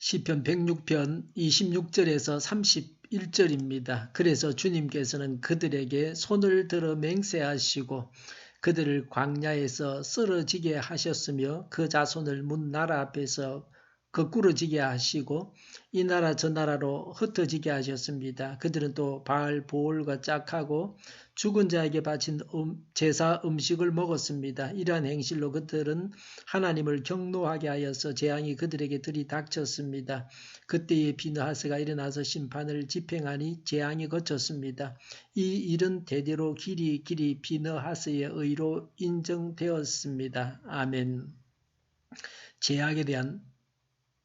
시편 106편 26절에서 31절입니다. 그래서 주님께서는 그들에게 손을 들어 맹세하시고 그들을 광야에서 쓰러지게 하셨으며 그 자손을 문 나라 앞에서 거꾸러지게 하시고 이 나라 저 나라로 흩어지게 하셨습니다. 그들은 또 바알 보올과 짝하고 죽은 자에게 바친 제사 음식을 먹었습니다. 이러한 행실로 그들은 하나님을 경노하게 하여서 재앙이 그들에게 들이닥쳤습니다. 그때에 비느하스가 일어나서 심판을 집행하니 재앙이 거쳤습니다. 이 일은 대대로 길이 비느하스의 의로 인정되었습니다. 아멘. 재앙에 대한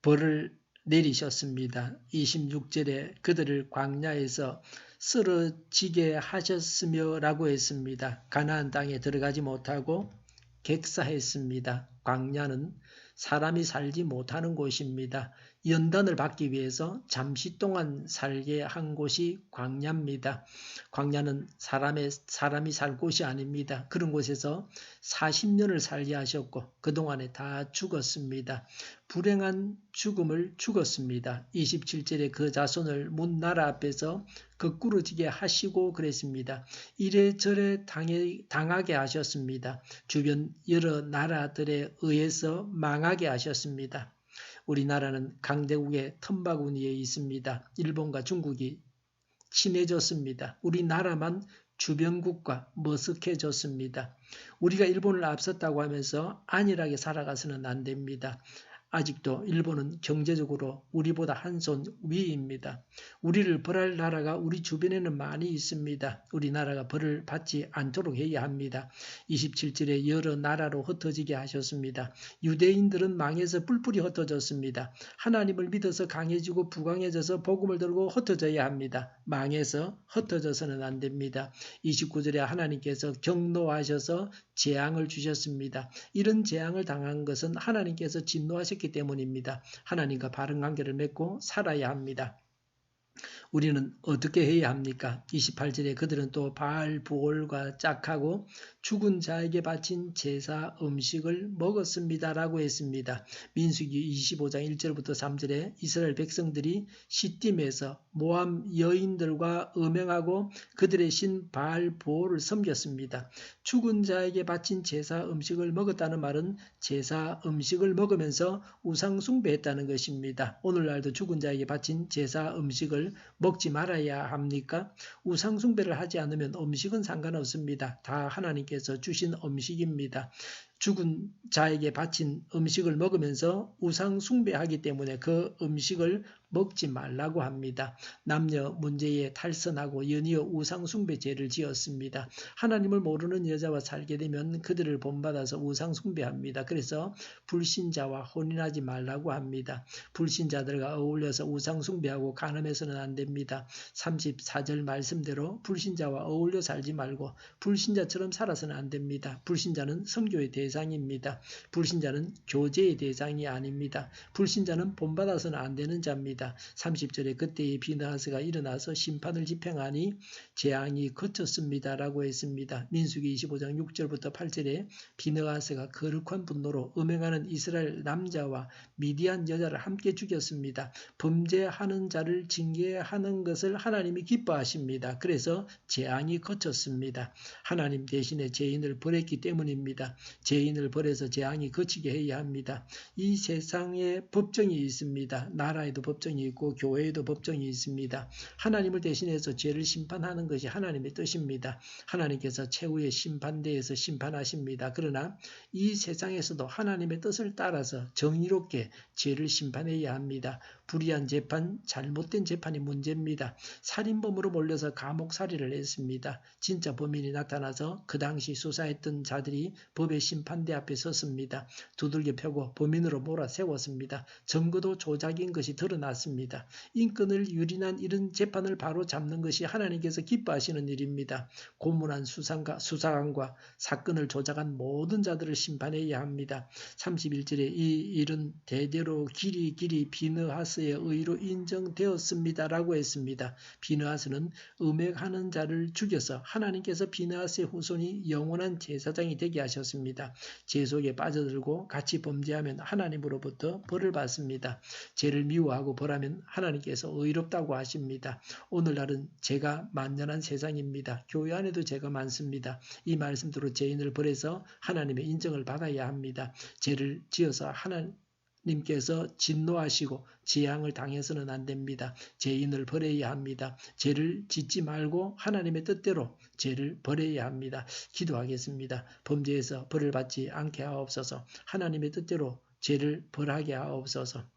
벌을 내리셨습니다. 26절에 그들을 광야에서 쓰러지게 하셨으며 라고 했습니다. 가나안 땅에 들어가지 못하고 객사했습니다. 광야는 사람이 살지 못하는 곳입니다. 연단을 받기 위해서 잠시 동안 살게 한 곳이 광야입니다. 광야는 사람이 살 곳이 아닙니다. 그런 곳에서 40년을 살게 하셨고 그동안에 다 죽었습니다. 불행한 죽음을 죽었습니다. 27절에 그 자손을 문 나라 앞에서 거꾸러지게 하시고 그랬습니다. 이래저래 당하게 하셨습니다. 주변 여러 나라들에 의해서 망하게 하셨습니다. 우리나라는 강대국의 틈바구니에 있습니다. 일본과 중국이 친해졌습니다. 우리나라만 주변국과 머쓱해졌습니다. 우리가 일본을 앞섰다고 하면서 안일하게 살아가서는 안 됩니다. 아직도 일본은 경제적으로 우리보다 한 손 위입니다. 우리를 벌할 나라가 우리 주변에는 많이 있습니다. 우리나라가 벌을 받지 않도록 해야 합니다. 27절에 여러 나라로 흩어지게 하셨습니다. 유대인들은 망해서 뿔뿔이 흩어졌습니다. 하나님을 믿어서 강해지고 부강해져서 복음을 들고 흩어져야 합니다. 망해서 흩어져서는 안 됩니다. 29절에 하나님께서 경노하셔서 재앙을 주셨습니다. 이런 재앙을 당한 것은 하나님께서 진노하셨기 때문입니다. 하나님과 바른 관계를 맺고 살아야 합니다. 우리는 어떻게 해야 합니까? 28절에 그들은 또 바알 보올과 짝하고 죽은 자에게 바친 제사 음식을 먹었습니다. 라고 했습니다. 민수기 25장 1절부터 3절에 이스라엘 백성들이 시딤에서 모함 여인들과 음행하고 그들의 신 바알 보올을 섬겼습니다. 죽은 자에게 바친 제사 음식을 먹었다는 말은 제사 음식을 먹으면서 우상 숭배했다는 것입니다. 오늘날도 죽은 자에게 바친 제사 음식을 먹지 말아야 합니까? 우상 숭배를 하지 않으면 음식은 상관없습니다. 다 하나님께서 주신 음식입니다. 죽은 자에게 바친 음식을 먹으면서 우상 숭배하기 때문에 그 음식을 먹지 말라고 합니다. 남녀 문제에 탈선하고 연이어 우상 숭배 죄를 지었습니다. 하나님을 모르는 여자와 살게 되면 그들을 본받아서 우상 숭배합니다. 그래서 불신자와 혼인하지 말라고 합니다. 불신자들과 어울려서 우상 숭배하고 간음해서는 안 됩니다. 34절 말씀대로 불신자와 어울려 살지 말고 불신자처럼 살아서는 안 됩니다. 불신자는 선교의 대상입니다. 불신자는 교제의 대상이 아닙니다. 불신자는 본받아서는 안 되는 자입니다. 30절에 그때의 비느하스가 일어나서 심판을 집행하니 재앙이 거쳤습니다. 라고 했습니다. 민수기 25장 6절부터 8절에 비느하스가 거룩한 분노로 음행하는 이스라엘 남자와 미디안 여자를 함께 죽였습니다. 범죄하는 자를 징계하는 것을 하나님이 기뻐하십니다. 그래서 재앙이 거쳤습니다. 하나님 대신에 죄인을 벌했기 때문입니다. 죄인을 벌해서 재앙이 거치게 해야 합니다. 이 세상에 법정이 있습니다. 나라에도 법정이 있고 교회에도 법정이 있습니다. 하나님을 대신해서 죄를 심판하는 것이 하나님의 뜻입니다. 하나님께서 최후의 심판대에서 심판하십니다. 그러나 이 세상에서도 하나님의 뜻을 따라서 정의롭게 죄를 심판해야 합니다. 불의한 재판, 잘못된 재판이 문제입니다. 살인범으로 몰려서 감옥살이를 했습니다. 진짜 범인이 나타나서 그 당시 수사했던 자들이 법의 심판대 앞에 섰습니다. 두들겨 펴고 범인으로 몰아세웠습니다. 증거도 조작인 것이 드러났습니다. 인권을 유린한 이런 재판을 바로 잡는 것이 하나님께서 기뻐하시는 일입니다. 고문한 수사관과 사건을 조작한 모든 자들을 심판해야 합니다. 31절에 이 일은 대대로 길이 비느하스의 의로 인정되었습니다. 라고 했습니다. 비느하스는 음행하는 자를 죽여서 하나님께서 비느하스의 후손이 영원한 제사장이 되게 하셨습니다. 죄 속에 빠져들고 같이 범죄하면 하나님으로부터 벌을 받습니다. 죄를 미워하고 벌하면 하나님께서 의롭다고 하십니다. 오늘날은 죄가 만연한 세상입니다. 교회 안에도 죄가 많습니다. 이 말씀대로 죄인을 벌해서 하나님의 인정을 받아야 합니다. 죄를 지어서 하나님께서 진노하시고 재앙을 당해서는 안 됩니다. 죄인을 벌해야 합니다. 죄를 짓지 말고 하나님의 뜻대로 죄를 벌해야 합니다. 기도하겠습니다. 범죄에서 벌을 받지 않게 하옵소서. 하나님의 뜻대로 죄를 벌하게 하옵소서.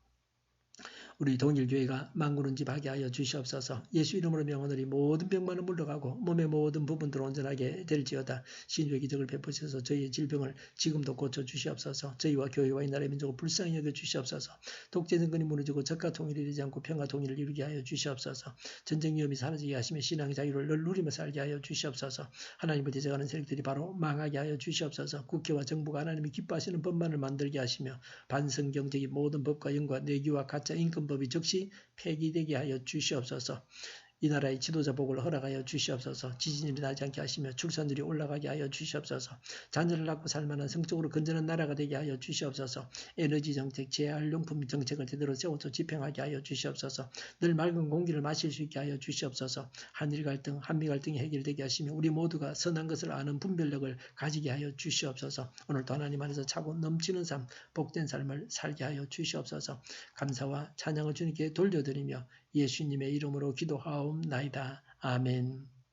우리 동일교회가 만군은집하게 하여 주시옵소서. 예수 이름으로 명하노니 모든 병만은 물러가고 몸의 모든 부분들 온전하게 될지어다. 신유의 기적을 베푸셔서 저희의 질병을 지금도 고쳐주시옵소서. 저희와 교회와 이 나라의 민족을 불쌍히 여겨주시옵소서. 독재 정권이 무너지고 적과 통일이 되지 않고 평화 통일을 이루게 하여 주시옵소서. 전쟁 위험이 사라지게 하시며 신앙의 자유를 늘 누리며 살게 하여 주시옵소서. 하나님을 대적하는 세력들이 바로 망하게 하여 주시옵소서. 국회와 정부가 하나님이 기뻐하시는 법만을 만들게 하시며 반성경적인 모든 법과 영과 내기와 가짜 인권법이 즉시 폐기되게 하여 주시옵소서. 이 나라의 지도자 복을 허락하여 주시옵소서. 지진이 나지 않게 하시며 출산율이 올라가게 하여 주시옵소서. 자녀를 낳고 살만한 성적으로 건전한 나라가 되게 하여 주시옵소서. 에너지 정책, 재활용품 정책을 제대로 세워서 집행하게 하여 주시옵소서. 늘 맑은 공기를 마실 수 있게 하여 주시옵소서. 한일 갈등, 한미 갈등이 해결되게 하시며 우리 모두가 선한 것을 아는 분별력을 가지게 하여 주시옵소서. 오늘도 하나님 안에서 차고 넘치는 삶, 복된 삶을 살게 하여 주시옵소서. 감사와 찬양을 주님께 돌려드리며 예수님의 이름으로 기도하옵나이다. 아멘.